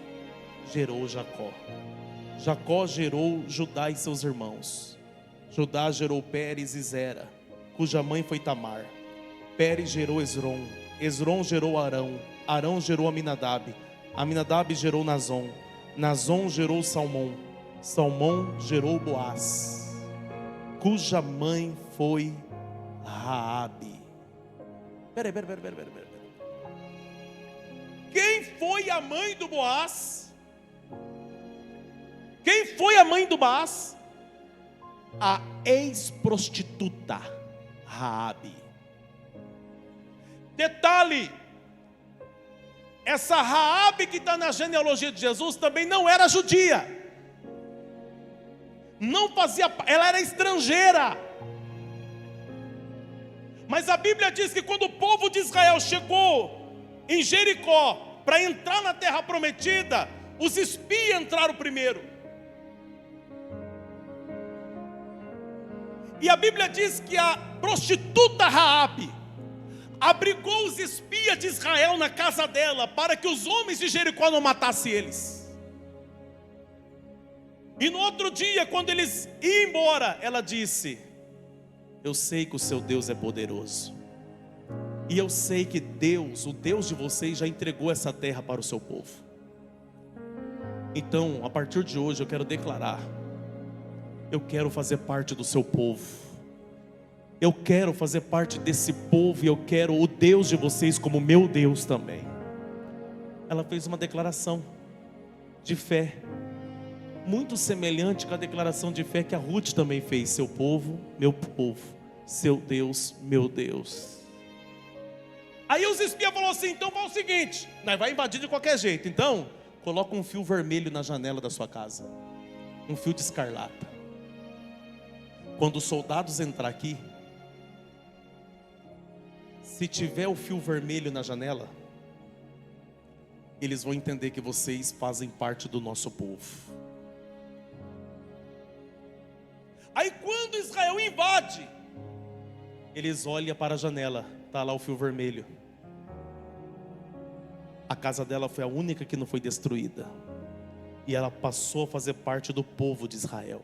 S1: gerou Jacó. Jacó gerou Judá e seus irmãos. Judá gerou Pérez e Zera, cuja mãe foi Tamar. Pérez gerou Esrom. Esrom gerou Arão. Arão gerou Aminadab. Aminadab gerou Nazom. Nazom gerou Salmão. Salmão gerou Boaz, cuja mãe foi Raabe. Peraí. Quem foi a mãe do Boaz? Quem foi a mãe do Boaz? A ex-prostituta Raabe. Detalhe: essa Raabe que está na genealogia de Jesus também não era judia. Não fazia, ela era estrangeira. Mas a Bíblia diz que quando o povo de Israel chegou em Jericó para entrar na terra prometida, os espias entraram primeiro. E a Bíblia diz que a prostituta Raabe abrigou os espias de Israel na casa dela, para que os homens de Jericó não matassem eles. E no outro dia, quando eles iam embora, ela disse: eu sei que o seu Deus é poderoso, e eu sei que Deus, o Deus de vocês, já entregou essa terra para o seu povo. Então, a partir de hoje eu quero declarar: eu quero fazer parte do seu povo. Eu quero fazer parte desse povo, e eu quero o Deus de vocês como meu Deus também. Ela fez uma declaração de fé, muito semelhante com a declaração de fé que a Ruth também fez: seu povo, meu povo, seu Deus, meu Deus. Aí os espias falaram assim: então faz o seguinte, nós vai invadir de qualquer jeito, então coloca um fio vermelho na janela da sua casa, um fio de escarlata. Quando os soldados entrar aqui, se tiver o fio vermelho na janela, eles vão entender que vocês fazem parte do nosso povo. Aí quando Israel invade, eles olham para a janela, está lá o fio vermelho. A casa dela foi a única que não foi destruída, e ela passou a fazer parte do povo de Israel.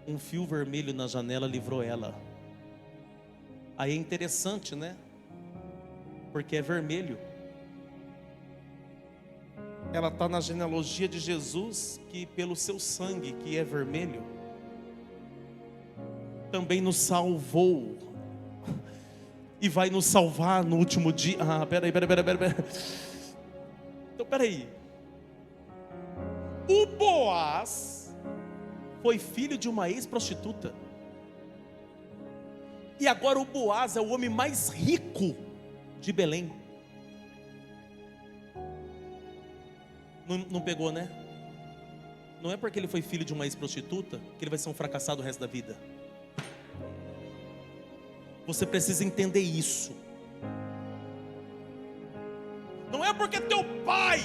S1: Um fio vermelho na janela livrou ela. Aí é interessante, né? Porque é vermelho. Ela está na genealogia de Jesus, que pelo seu sangue, que é vermelho, também nos salvou, e vai nos salvar no último dia. Peraí. Então peraí. O Boaz foi filho de uma ex-prostituta, e agora o Boaz é o homem mais rico de Belém. Não pegou, né? Não é porque ele foi filho de uma ex-prostituta que ele vai ser um fracassado o resto da vida. Você precisa entender isso. Não é porque teu pai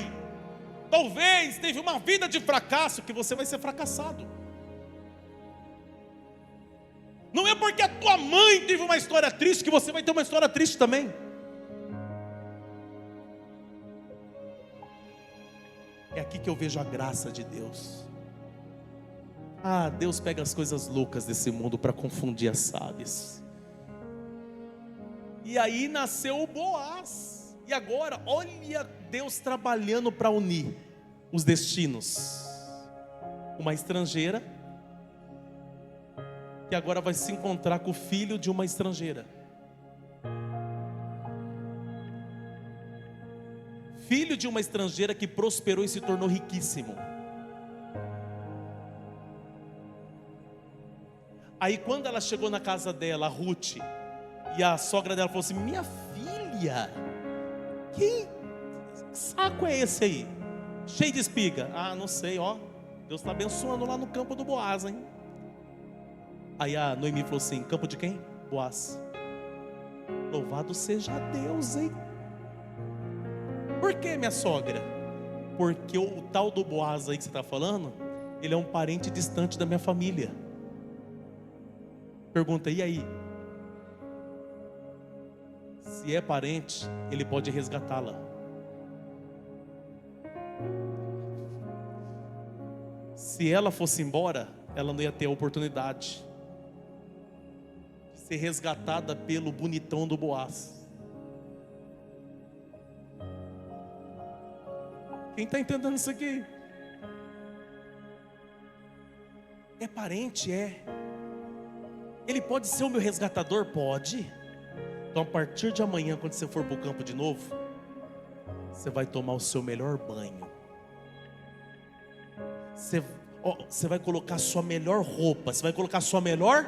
S1: talvez teve uma vida de fracasso que você vai ser fracassado. Não é porque a tua mãe teve uma história triste que você vai ter uma história triste também. É aqui que eu vejo a graça de Deus. Deus pega as coisas loucas desse mundo para confundir as sábias. E aí nasceu o Boaz. E agora, olha Deus trabalhando para unir os destinos. Uma estrangeira, que agora vai se encontrar com o filho de uma estrangeira. filho de uma estrangeira que prosperou e se tornou riquíssimo. Aí quando ela chegou na casa dela, a Ruth, e a sogra dela falou assim: minha filha, que saco é esse aí? Cheio de espiga. Ah, não sei, ó, Deus está abençoando lá no campo do Boaz, hein? Aí a Noemi falou assim: campo de quem? Boaz. Louvado seja Deus, hein? Por que, minha sogra? Porque o tal do Boaz aí que você está falando, ele é um parente distante da minha família. Pergunta, e aí? Se é parente, ele pode resgatá-la. Se ela fosse embora, ela não ia ter a oportunidade de ser resgatada pelo bonitão do Boaz. Quem está entendendo isso aqui? É parente, é. Ele pode ser o meu resgatador? Pode. Então a partir de amanhã, quando você for para o campo de novo, você vai tomar o seu melhor banho. Você vai colocar a sua melhor roupa. Você vai colocar a sua melhor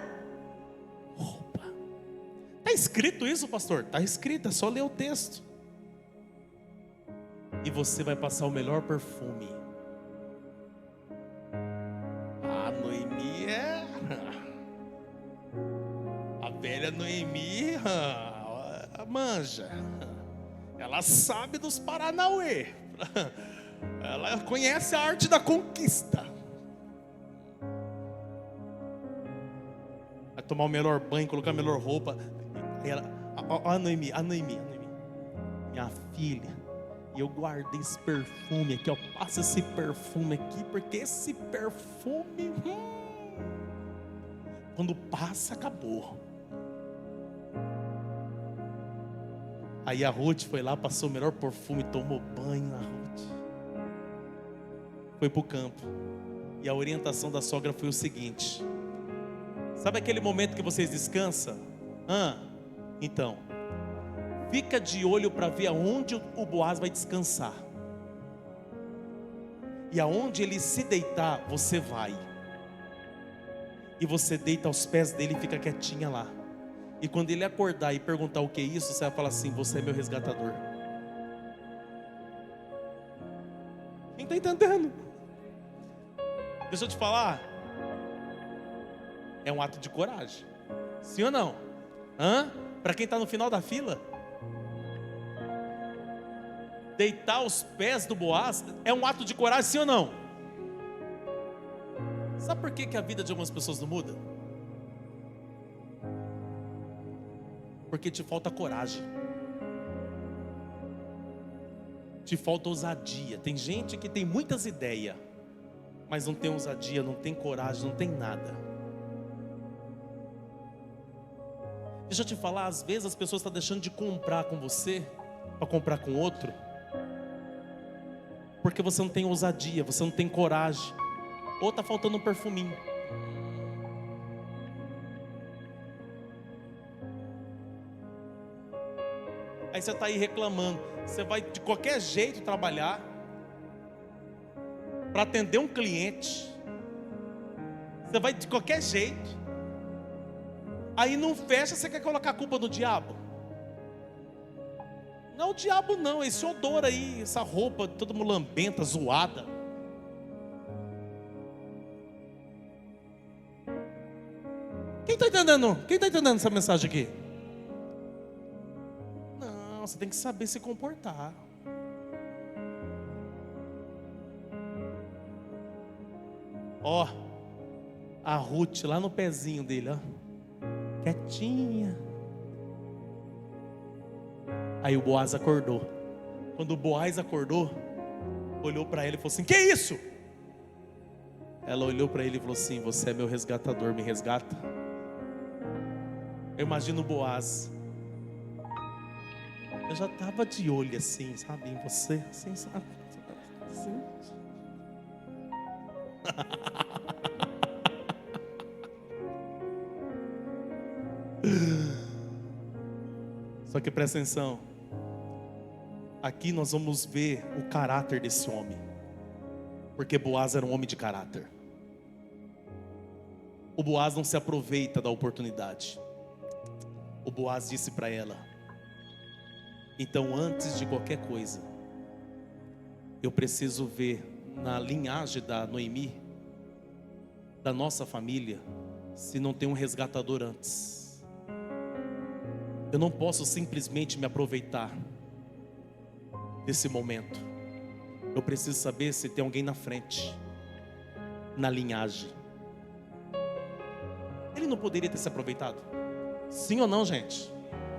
S1: roupa. Está escrito isso, pastor? Está escrito, é só ler o texto. E você vai passar o melhor perfume. A Noemi é... A velha Noemi manja. Ela sabe dos Paranauê. Ela conhece a arte da conquista. Vai tomar o melhor banho, colocar a melhor roupa. Aí ela, a Noemi, minha filha, eu guardei esse perfume aqui, ó. Passa esse perfume aqui, porque esse perfume, quando passa, acabou. Aí a Ruth foi lá, passou o melhor perfume, tomou banho. A Ruth foi para o campo. E a orientação da sogra foi o seguinte: sabe aquele momento que vocês descansam? Então, fica de olho para ver aonde o Boaz vai descansar. E aonde ele se deitar, você vai. E você deita aos pés dele e fica quietinha lá. E quando ele acordar e perguntar o que é isso, você vai falar assim: você é meu resgatador. Quem está entendendo? Deixa eu te falar. É um ato de coragem. Sim ou não? Para quem está no final da fila, deitar aos pés do Boaz é um ato de coragem, sim ou não? Sabe por que a vida de algumas pessoas não muda? Porque te falta coragem, te falta ousadia. Tem gente que tem muitas ideias, mas não tem ousadia, não tem coragem, não tem nada. Deixa eu te falar, às vezes as pessoas estão deixando de comprar com você para comprar com outro, porque você não tem ousadia, você não tem coragem, ou está faltando um perfuminho. Aí você está aí reclamando. Você vai de qualquer jeito trabalhar para atender um cliente. Você vai de qualquer jeito. Aí não fecha, você quer colocar a culpa no diabo? Não é o diabo não, esse odor aí, essa roupa toda mulambenta, zoada. Quem está entendendo? Quem está entendendo essa mensagem aqui? Você tem que saber se comportar. Ó, a Ruth lá no pezinho dele, ó, quietinha. Aí o Boaz acordou. Quando o Boaz acordou, olhou para ele e falou assim: que é isso? Ela olhou para ele e falou assim: você é meu resgatador, me resgata. Eu imagino o Boaz. Eu já estava de olho assim, sabe, em você, assim, sabe, assim. Só que presta atenção. aqui nós vamos ver o caráter desse homem, porque Boaz era um homem de caráter. O Boaz não se aproveita da oportunidade. O Boaz disse para ela: então, antes de qualquer coisa, eu preciso ver na linhagem da Noemi, da nossa família, se não tem um resgatador antes. Eu não posso simplesmente me aproveitar desse momento. Eu preciso saber se tem alguém na frente, na linhagem. Ele não poderia ter se aproveitado? Sim ou não, gente?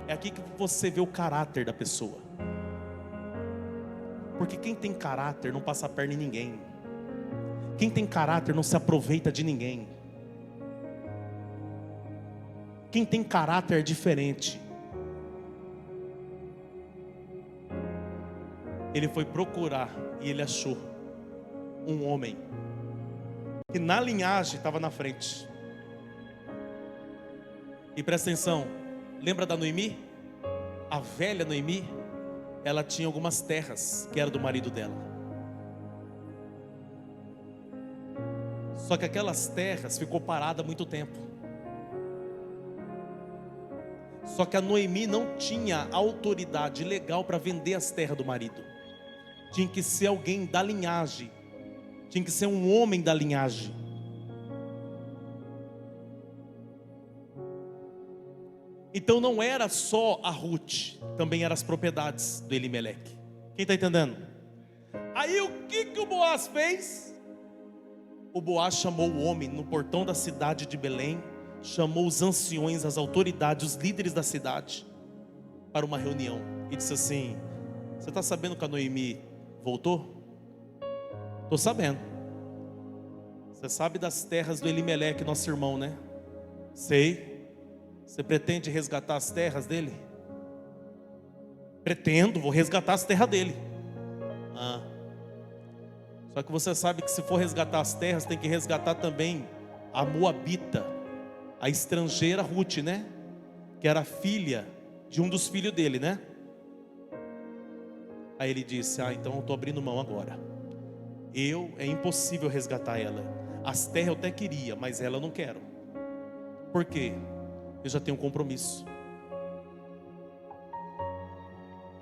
S1: É aqui que você vê o caráter da pessoa. Porque quem tem caráter não passa a perna em ninguém. Quem tem caráter não se aproveita de ninguém. Quem tem caráter é diferente. Ele foi procurar e ele achou um homem que na linhagem estava na frente. E presta atenção, lembra da Noemi? A velha Noemi, ela tinha algumas terras que eram do marido dela. Só que aquelas terras ficou parada há muito tempo. Só que a Noemi não tinha autoridade legal para vender as terras do marido. Tinha que ser alguém da linhagem. Tinha que ser um homem da linhagem. Então não era só a Ruth, também eram as propriedades do Elimeleque. Quem está entendendo? Aí o que o Boaz fez? O Boaz chamou o homem no portão da cidade de Belém, chamou os anciões, as autoridades, os líderes da cidade para uma reunião e disse assim: você está sabendo que a Noemi voltou? Estou sabendo. Você sabe das terras do Elimeleque, nosso irmão, né? Sei. Você pretende resgatar as terras dele? Pretendo, vou resgatar as terras dele. Só que você sabe que se for resgatar as terras, tem que resgatar também a Moabita, a estrangeira Ruth, né? Que era filha de um dos filhos dele, né? Aí ele disse: então eu estou abrindo mão agora. É impossível resgatar ela. As terras eu até queria, mas ela eu não quero. Por quê? Eu já tenho um compromisso.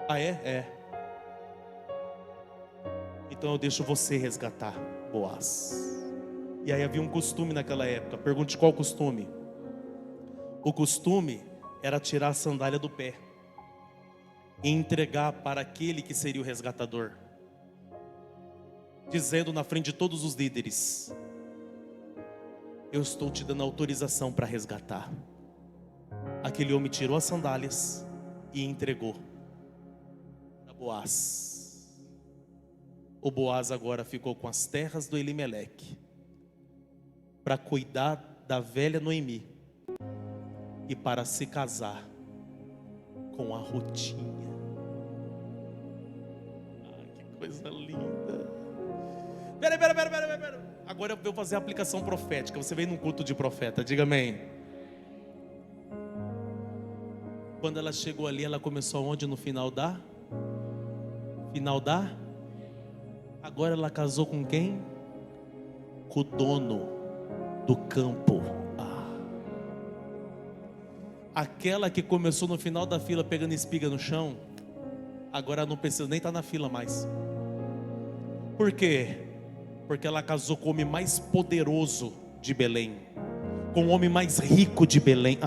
S1: É. Então eu deixo você resgatar, Boaz. E aí havia um costume naquela época. Pergunte qual costume. O costume era tirar a sandália do pé e entregar para aquele que seria o resgatador, dizendo na frente de todos os líderes: eu estou te dando autorização para resgatar. Aquele homem tirou as sandálias e entregou a Boaz. O Boaz agora ficou com as terras do Elimeleque para cuidar da velha Noemi e para se casar com a Rutinha. Que coisa linda. Pera. Agora eu vou fazer a aplicação profética. Você veio num culto de profeta, diga amém. Quando ela chegou ali, ela começou onde? No final da? Agora ela casou com quem? Com o dono do campo. Aquela que começou no final da fila pegando espiga no chão, agora não precisa nem estar na fila mais. Por quê? Porque ela casou com o homem mais poderoso de Belém, com o homem mais rico de Belém.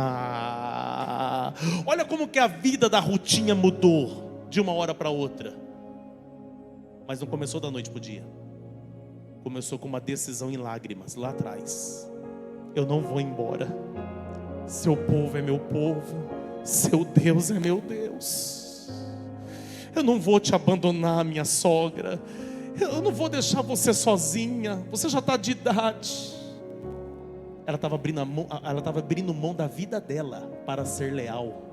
S1: Olha como que a vida da Rutinha mudou de uma hora para outra. Mas não começou da noite para o dia. Começou com uma decisão em lágrimas lá atrás. Eu não vou embora. Seu povo é meu povo, seu Deus é meu Deus. Eu não vou te abandonar, minha sogra. Eu não vou deixar você sozinha. Você já está de idade. Ela estava abrindo mão da vida dela para ser leal.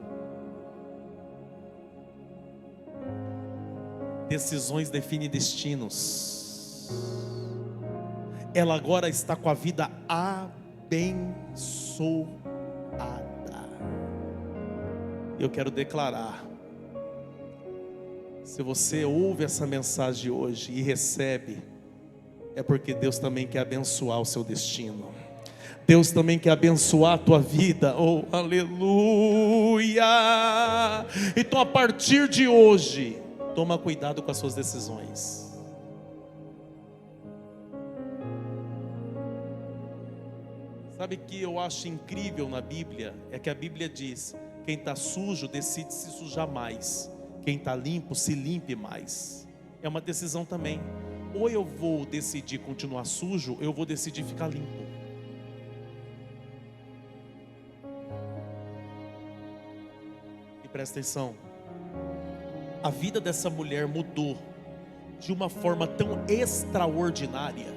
S1: Decisões definem destinos. Ela agora está com a vida abençoada. Eu quero declarar: Se você ouve essa mensagem hoje e recebe, é porque Deus também quer abençoar o seu destino. Deus também quer abençoar a tua vida. Oh, aleluia! Então, a partir de hoje, toma cuidado com as suas decisões. Sabe o que eu acho incrível na Bíblia? É que a Bíblia diz: quem está sujo decide se sujar mais, quem está limpo se limpe mais. É uma decisão também. Ou eu vou decidir continuar sujo, ou eu vou decidir ficar limpo. E presta atenção, a vida dessa mulher mudou de uma forma tão extraordinária,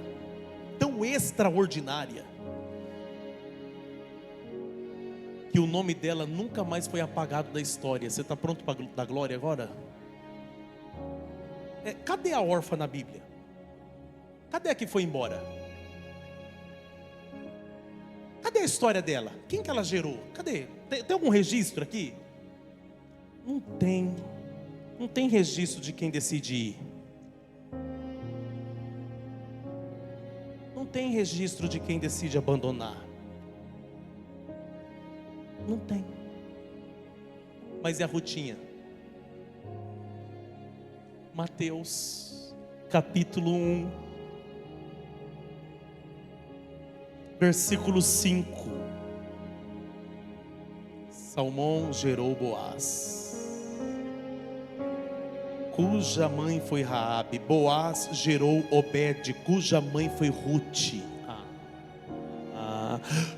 S1: que o nome dela nunca mais foi apagado da história. Você está pronto para dar glória agora? Cadê a órfã na Bíblia? Cadê a que foi embora? Cadê a história dela? Quem que ela gerou? Cadê? Tem algum registro aqui? Não tem. Não tem registro de quem decide ir. Não tem registro de quem decide abandonar. Não tem. Mas é a Rutinha. Mateus capítulo 1, versículo 5. Salmão gerou Boaz, cuja mãe foi Raabe. Boaz gerou Obed, cuja mãe foi Ruth,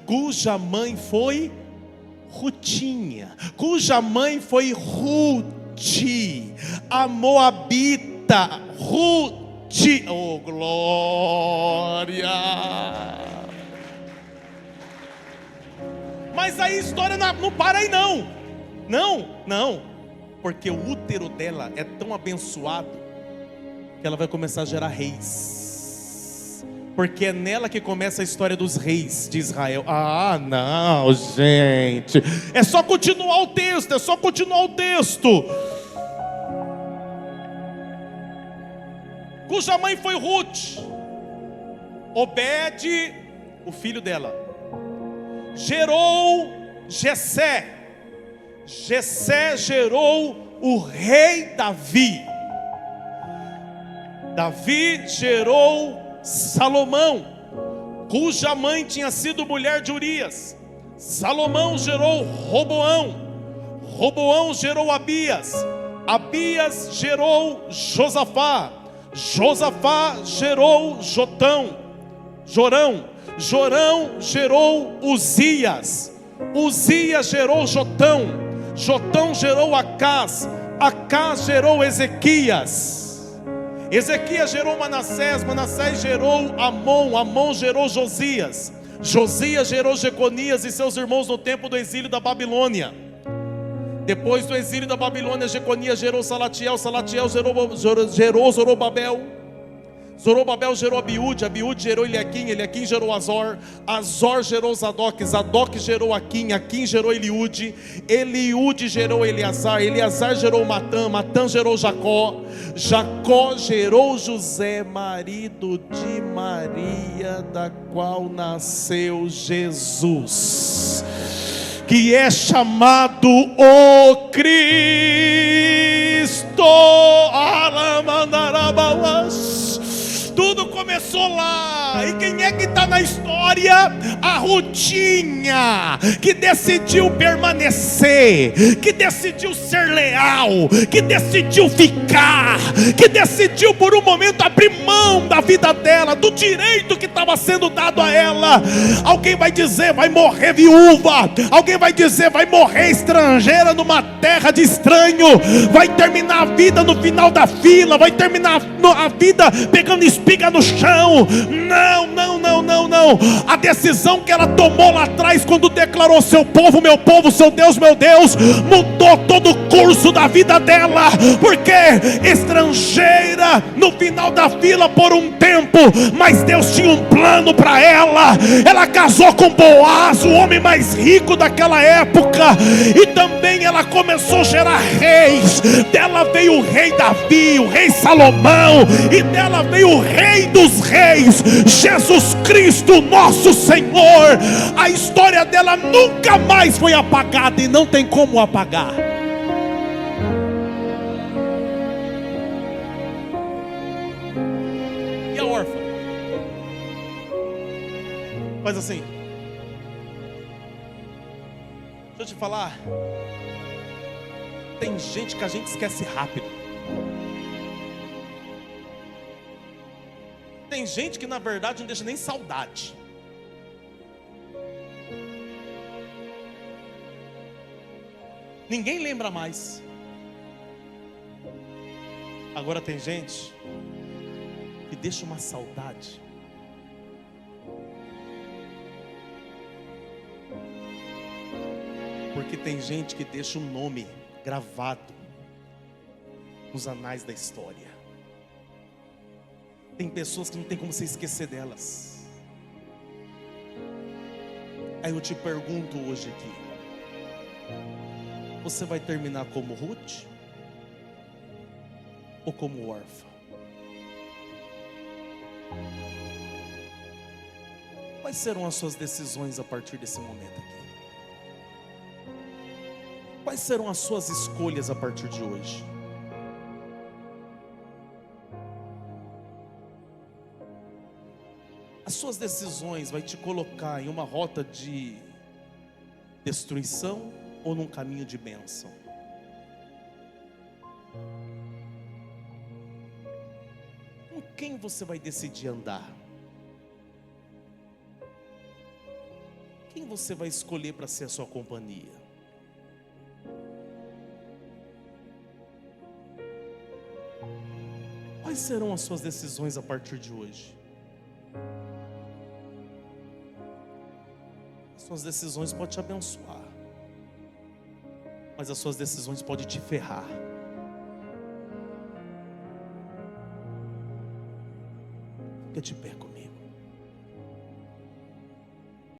S1: cuja mãe foi Rutinha, cuja mãe foi Ruth, a Moabita, Ruth. Oh, glória! Mas aí a história não para aí não. Não, porque o útero dela é tão abençoado que ela vai começar a gerar reis. Porque é nela que começa a história dos reis de Israel. Ah, não, gente. É só continuar o texto. Cuja mãe foi Ruth. Obed, o filho dela, gerou Jessé. Jessé gerou o rei Davi. Davi gerou Salomão, cuja mãe tinha sido mulher de Urias. Salomão gerou Roboão. Roboão gerou Abias. Abias gerou Josafá. Josafá gerou Jorão. Jorão gerou Uzias. Uzias gerou Jotão. Jotão gerou Acás. Acás gerou Ezequias. Ezequias gerou Manassés. Manassés gerou Amon. Amon gerou Josias. Josias gerou Jeconias e seus irmãos no tempo do exílio da Babilônia. Depois do exílio da Babilônia, Jeconias gerou Salatiel. Salatiel gerou Zorobabel. Zorobabel gerou Abiúde. Abiúde gerou Eliaquim. Eliaquim gerou Azor. Azor gerou Zadok. Zadok gerou Aquim. Aquim gerou Eliúde. Eliúde gerou Eleazar. Eleazar gerou Matã. Matã gerou Jacó. Jacó gerou José, marido de Maria, da qual nasceu Jesus, que é chamado o Cristo. Tudo começou lá. E quem é que está na história? A Rutinha, que decidiu permanecer, que decidiu ser leal, que decidiu ficar, que decidiu por um momento abrir mão da vida dela, do direito que estava sendo dado a ela. Alguém vai dizer: vai morrer viúva. Alguém vai dizer: vai morrer estrangeira numa terra de estranho. Vai terminar a vida no final da fila. Vai terminar a vida pegando espiga no chão. Não. A decisão que ela tomou lá atrás, quando declarou: seu povo, meu povo, seu Deus, meu Deus, mudou todo o curso da vida dela, porque estrangeira no final da fila por um tempo, mas Deus tinha um plano para ela. Ela casou com Boaz, o homem mais rico daquela época, e também ela começou a gerar reis. Dela veio o rei Davi, o rei Salomão, e dela veio o rei dos reis, Jesus Cristo, nosso Senhor. A história dela nunca mais foi apagada, e não tem como apagar. E a órfã? Faz assim. Deixa eu te falar, tem gente que a gente esquece rápido. Tem gente que na verdade não deixa nem saudade. Ninguém lembra mais. Agora tem gente que deixa uma saudade. Porque tem gente que deixa um nome gravado nos anais da história. Tem pessoas que não tem como você esquecer delas. Aí eu te pergunto hoje aqui: você vai terminar como Ruth ou como órfã? Quais serão as suas decisões a partir desse momento aqui? Quais serão as suas escolhas a partir de hoje? As suas decisões vai te colocar em uma rota de destruição ou num caminho de bênção? Com quem você vai decidir andar? Quem você vai escolher para ser a sua companhia? Quais serão as suas decisões a partir de hoje? As suas decisões podem te abençoar, mas as suas decisões podem te ferrar. Fica de pé comigo.